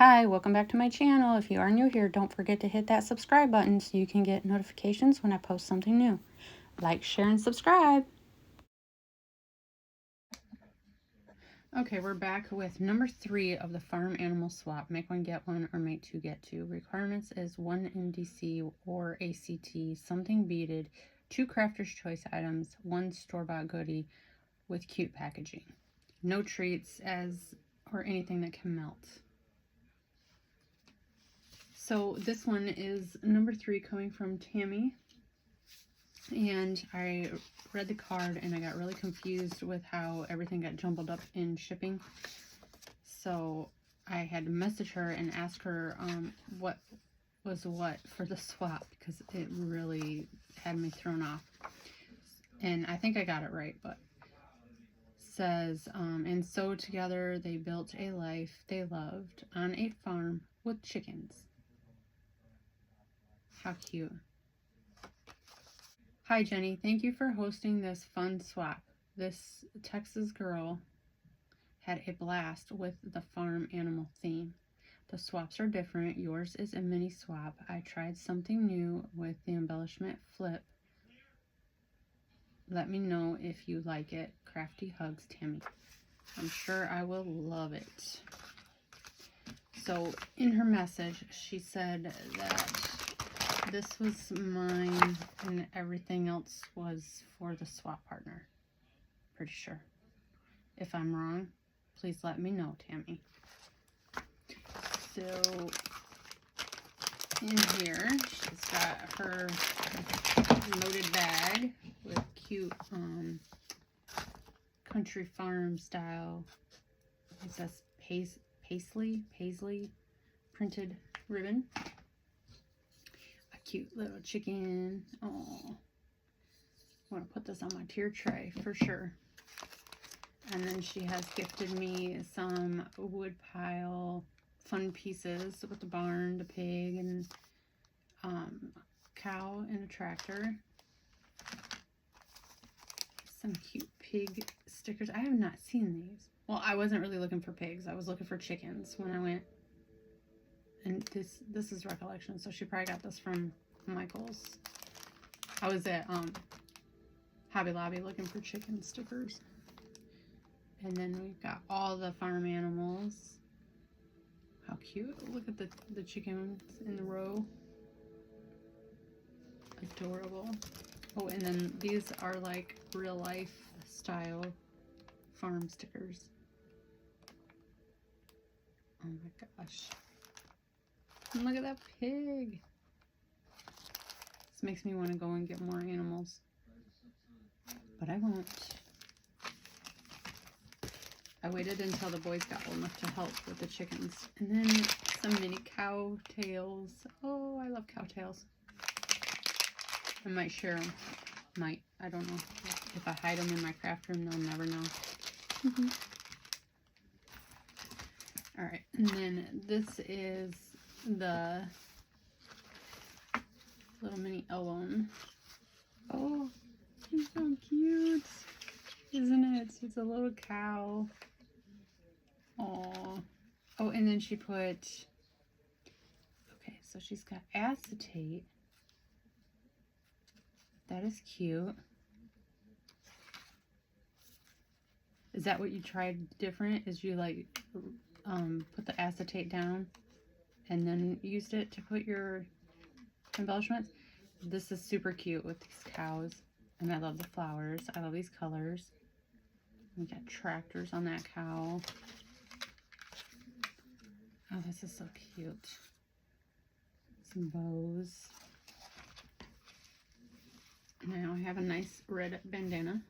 Hi, welcome back to my channel. If you are new here, don't forget to hit that subscribe button so you can get notifications when I post something new. Like, share, and subscribe. Okay, we're back with number 3 of the farm animal swap. Make one, get one, or make two, get two. Requirements is 1 NDC or ACT, something beaded, 2 crafter's choice items, 1 store-bought goodie with cute packaging. No treats or anything that can melt. So this one is number 3 coming from Tammy, and I read the card and I got really confused with how everything got jumbled up in shipping. So I had to message her and ask her what was what for the swap, because it really had me thrown off. And I think I got it right, but says, and so together they built a life they loved on a farm with chickens. How cute. Hi Jenny, thank you for hosting this fun swap. This Texas girl had a blast with the farm animal theme. The swaps are different. Yours is a mini swap. I tried something new with the embellishment flip. Let me know if you like it. Crafty hugs, Tammy. I'm sure I will love it. So in her message, she said that this was mine and everything else was for the swap partner. Pretty sure. If I'm wrong, please let me know, Tammy. So in here, she's got her loaded bag with cute country farm style. It says paisley printed ribbon. Cute little chicken. Oh, I want to put this on my tier tray for sure. And then she has gifted me some wood pile fun pieces with the barn, the pig, and cow and a tractor. Some cute pig stickers. I have not seen these. Well, I wasn't really looking for pigs. I was looking for chickens when I went. And this is recollection, so she probably got this from Michael's. I was at Hobby Lobby looking for chicken stickers. And then we've got all the farm animals. How cute. Look at the chickens in the row. Adorable. Oh, and then these are like real life style farm stickers. Oh my gosh. And look at that pig. This makes me want to go and get more animals. But I won't. I waited until the boys got old enough to help with the chickens. And then some mini cow tails. Oh, I love cow tails. I might share them. I don't know. If I hide them in my craft room, they'll never know. Alright, and then this is the little mini album. Oh, he's so cute, isn't it? It's a little cow. Oh, and then she put, okay, so she's got acetate. That is cute. Is that what you tried different? Is you like put the acetate down and then used it to put your embellishments? This is super cute with these cows, and I love the flowers. I love these colors. We got tractors on that cow. Oh, this is so cute. Some bows. Now I have a nice red bandana.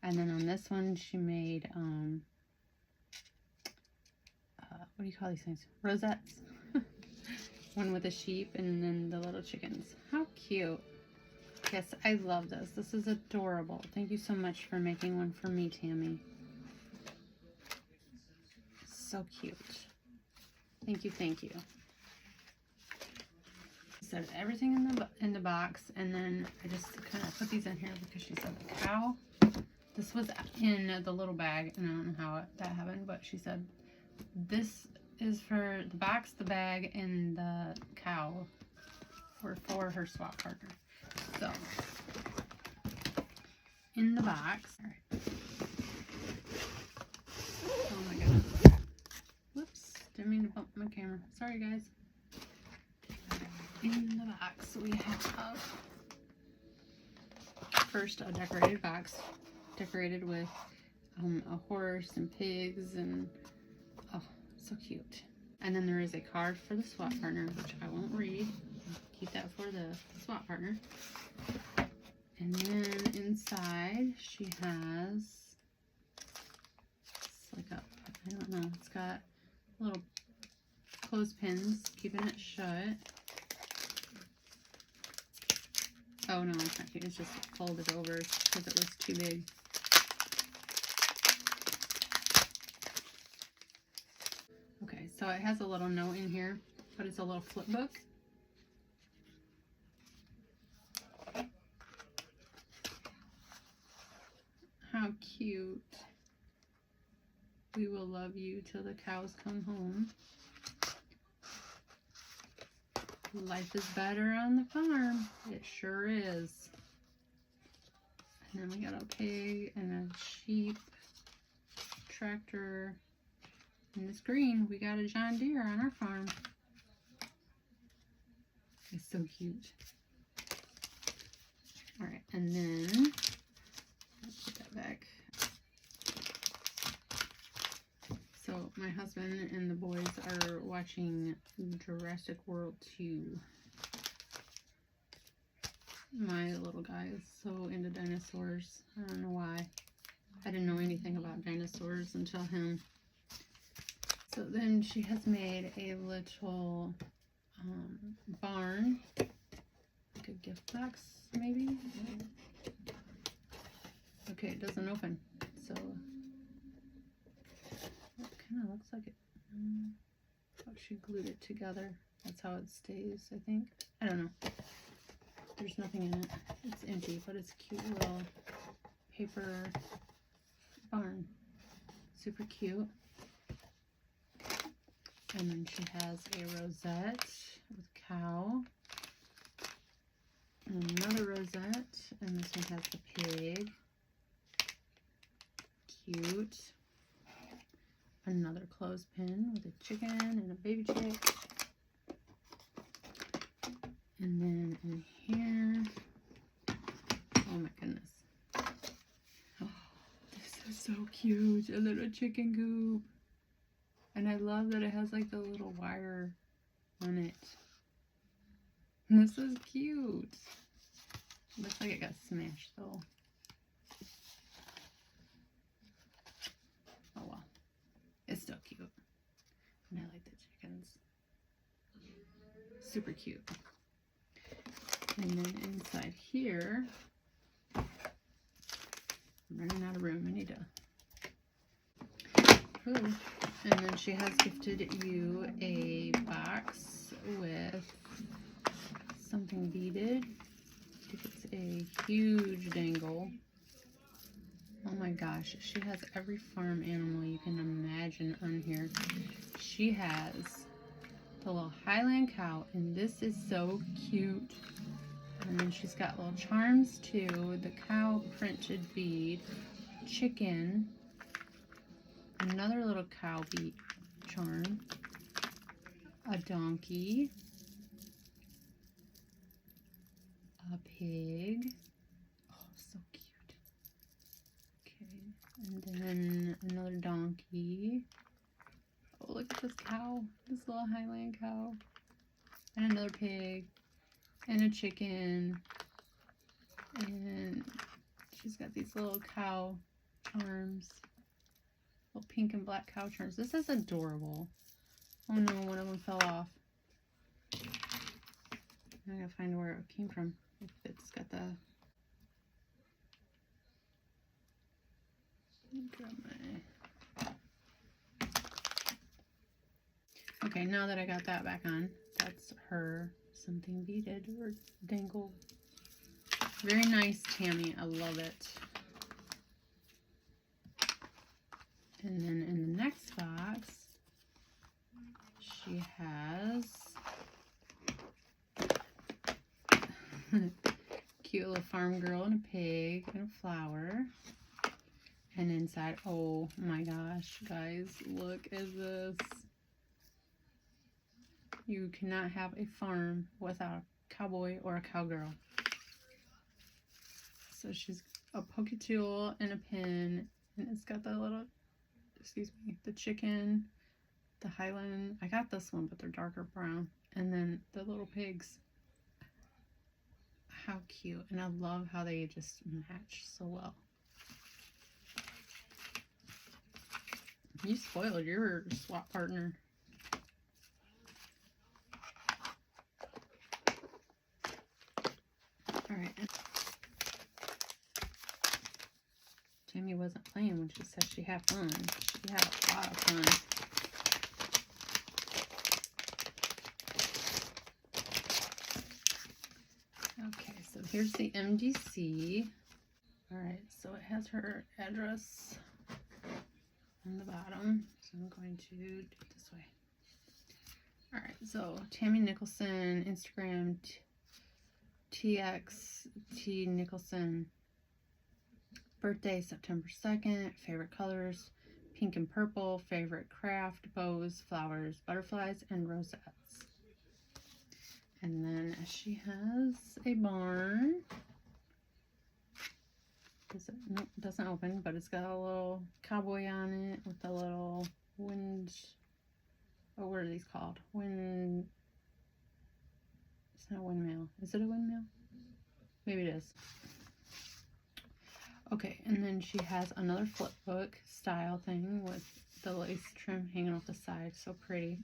And then on this one, she made, what do you call these things? Rosettes. One with a sheep and then the little chickens. How cute. Yes, I love this. This is adorable. Thank you so much for making one for me, Tammy. So cute. Thank you, thank you. Said everything in the box, and then I just kind of put these in here because she said the cow. This was in the little bag, and I don't know how that happened, but she said this is for the box, the bag, and the cow were for her swap partner. So, in the box, oh my goodness, whoops, didn't mean to bump my camera, sorry guys. In the box we have first a decorated box, decorated with a horse and pigs, and oh, so cute. And then there is a card for the swap partner, which I won't read. Keep that for the swap partner. And then inside she has, it's like a, I don't know, it's got little clothespins keeping it shut. Oh no, it's not cute. It's just folded over because it was too big. Okay, so it has a little note in here, but it's a little flip book. How cute. We will love you till the cows come home. Life is better on the farm. It sure is. And then we got a pig and a sheep, tractor, and this green. We got a John Deere on our farm. It's so cute. Alright, and then let's put that back. So my husband and the boys are watching Jurassic World 2. My little guy is so into dinosaurs. I don't know why. I didn't know anything about dinosaurs until him. So then she has made a little barn, like a gift box maybe. Okay, it doesn't open, so it kind of looks like it. Oh, she glued it together. That's how it stays, I think. I don't know. There's nothing in it. It's empty, but it's a cute little paper barn. Super cute. And then she has a rosette with cow. And another rosette. And this one has the pig. Cute. Another clothespin with a chicken and a baby chick. And then in here, oh my goodness. Oh, this is so cute. A little chicken coop. And I love that it has like the little wire on it. And this is cute. Looks like it got smashed though. Oh well. It's still cute. And I like the chickens. Super cute. And then inside here, I'm running out of room. I need to. Ooh. And then she has gifted you a box with something beaded. I think it's a huge dangle. Oh my gosh, she has every farm animal you can imagine on here. She has the little Highland cow, and this is so cute. And then she's got little charms too. The cow printed bead, chicken, another little cow bead charm, a donkey, a pig. Oh, so cute. Okay, and then another donkey. Oh, look at this cow, this little Highland cow, and another pig, and a chicken, and she's got these little cow charms, little pink and black cow charms. This is adorable. Oh no, one of them fell off. I gotta find where it came from. If it's got the... Okay, now that I got that back on, that's her something beaded or dangle. Very nice, Tammy. I love it. And then in the next box, she has cute little farm girl and a pig and a flower. And inside, oh my gosh, guys, look at this. You cannot have a farm without a cowboy or a cowgirl. So she's a poketool and a pin, and it's got the little, excuse me, the chicken, the Highland. I got this one, but they're darker brown. And then the little pigs. How cute. And I love how they just match so well. You spoiled your swap partner. Alright. Tammy wasn't playing when she said she had fun. She had a lot of fun. Okay, so here's the MDC. Alright, so it has her address on the bottom. So I'm going to do it this way. Alright, so Tammy Nicholson, Instagram, Txtnicholson. Birthday, September 2nd. Favorite colors, pink and purple. Favorite craft, bows, flowers, butterflies, and rosettes. And then she has a barn. Nope, it doesn't open, but it's got a little cowboy on it with a little wind. Oh, what are these called? Wind. It's not a windmill. Is it a windmill? Maybe it is. Okay, and then she has another flip book style thing with the lace trim hanging off the side. So pretty.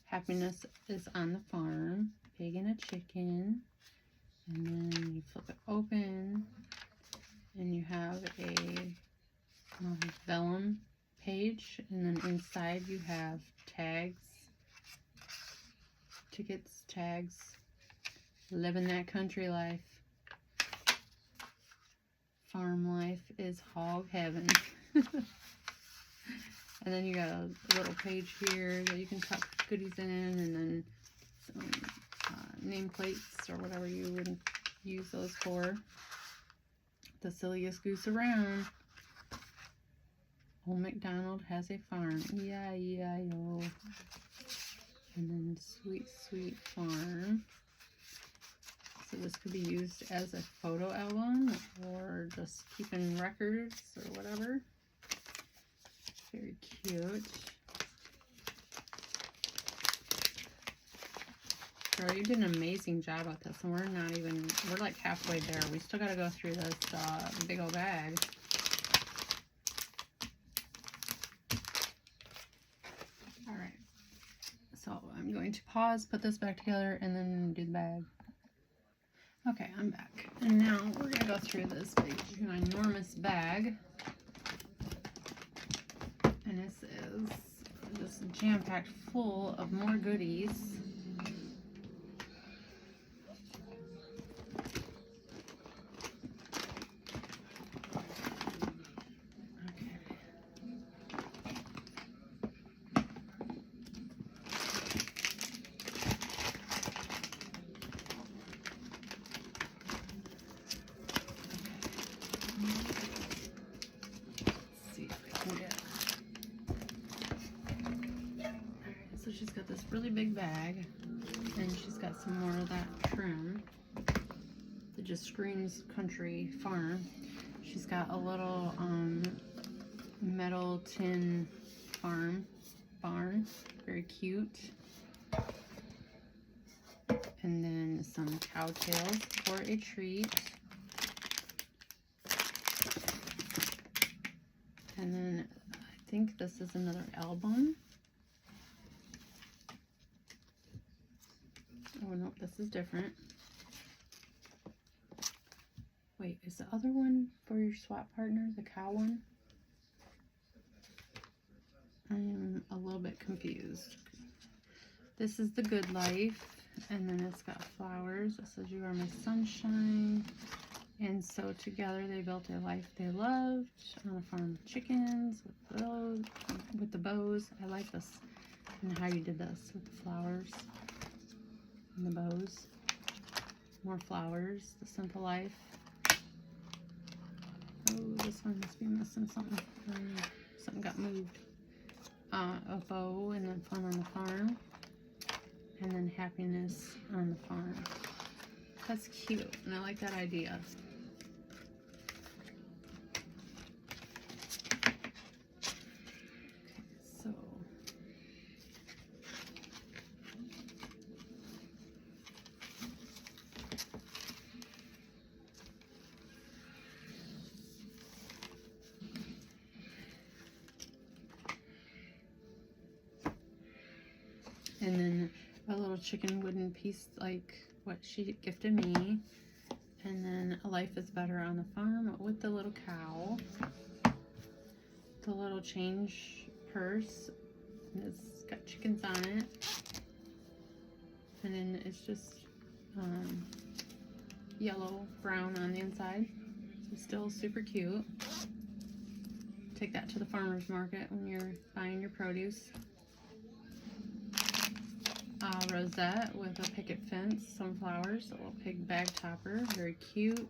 Happiness is on the farm. Pig and a chicken. And then you flip it open. And you have a vellum page. And then inside you have tags. Tickets, tags. Living that country life. Farm life is hog heaven. And then you got a little page here that you can tuck goodies in, and then some nameplates or whatever you would use those for. The silliest goose around. Old MacDonald has a farm. E-I-E-I-O. And then sweet, sweet farm. So this could be used as a photo album or just keeping records or whatever. Very cute. Girl, you did an amazing job with this, and we're like halfway there. We still got to go through this big old bag. All right. So I'm going to pause, put this back together, and then do the bag. Okay, I'm back. And now we're going to go through this big, enormous bag. And this is just jam-packed full of more goodies. So she's got this really big bag, and she's got some more of that trim that just screams country farm. She's got a little metal tin barn, very cute. And then some cowtails for a treat. And then I think this is another album. Oh, no, this is different. Wait, is the other one for your swap partner, the cow one? I am a little bit confused. This is the good life, and then it's got flowers. It says, "You are my sunshine." And so together they built a life they loved on a farm of chickens with the bows. I like this and how you did this with the flowers and the bows. More flowers, the simple life. Oh, this one must be missing something. Something got moved. A bow, and then fun on the farm, and then happiness on the farm. That's cute, and I like that idea. Okay, so and then a little chicken wooden piece like what she gifted me. And then a life is better on the farm with the little cow. The little change purse. It's got chickens on it. And then it's just yellow, brown on the inside. So still super cute. Take that to the farmer's market when you're buying your produce. Rosette with a picket fence, some flowers, a little pig bag topper, very cute.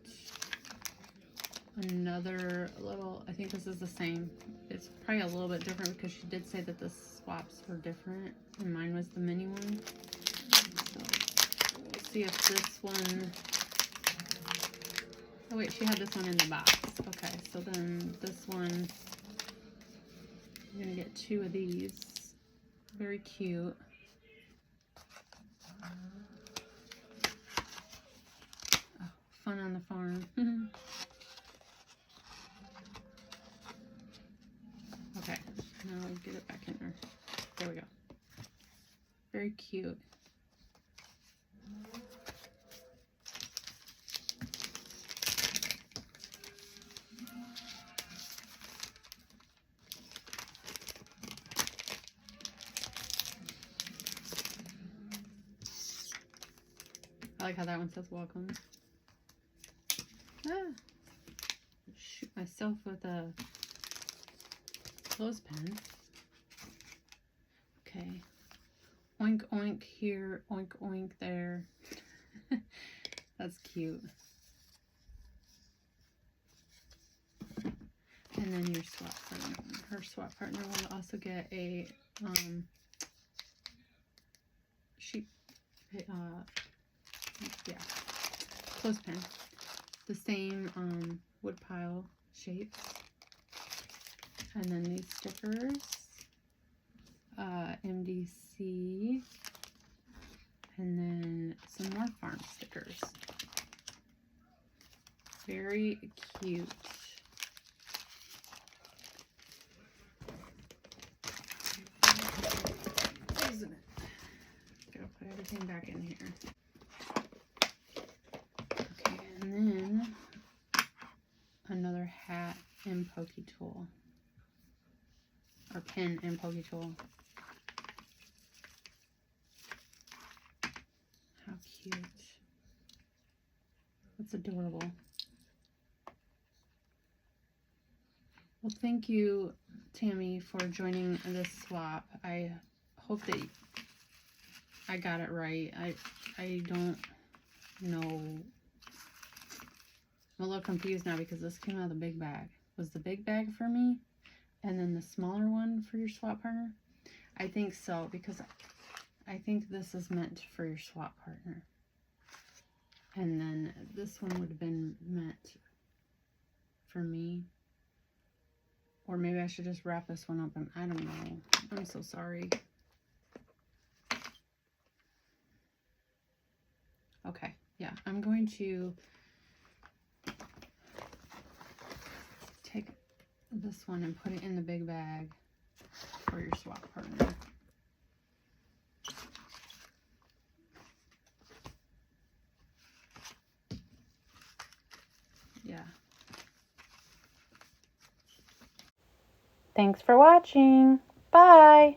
Another little, I think this is the same. It's probably a little bit different because she did say that the swaps were different, and mine was the mini one. So we'll see if this one, oh wait, she had this one in the box. Okay, so then this one, I'm gonna get 2 of these. Very cute. Fun on the farm. Okay, now I'll get it back in there. There we go. Very cute. I like how that one says welcome. Shoot myself with a clothespin. Okay. Oink oink here, oink oink there. That's cute. And then your swap partner. Her swap partner will also get a sheep, yeah, clothespin. The same wood pile shapes. And then these stickers, MDC, and then some more farm stickers. Very cute. Isn't it? Gotta put everything back in here. Okay, and then another hat and pokey tool. Or pin and pokey tool. How cute. That's adorable. Well, thank you, Tammy, for joining this swap. I hope that I got it right. I don't know. I'm a little confused now because this came out of the big bag. Was the big bag for me? And then the smaller one for your swap partner? I think so, because I think this is meant for your swap partner. And then this one would have been meant for me. Or maybe I should just wrap this one up, and I don't know. I'm so sorry. Okay, yeah, I'm going to take this one and put it in the big bag for your swap partner. Yeah. Thanks for watching. Bye.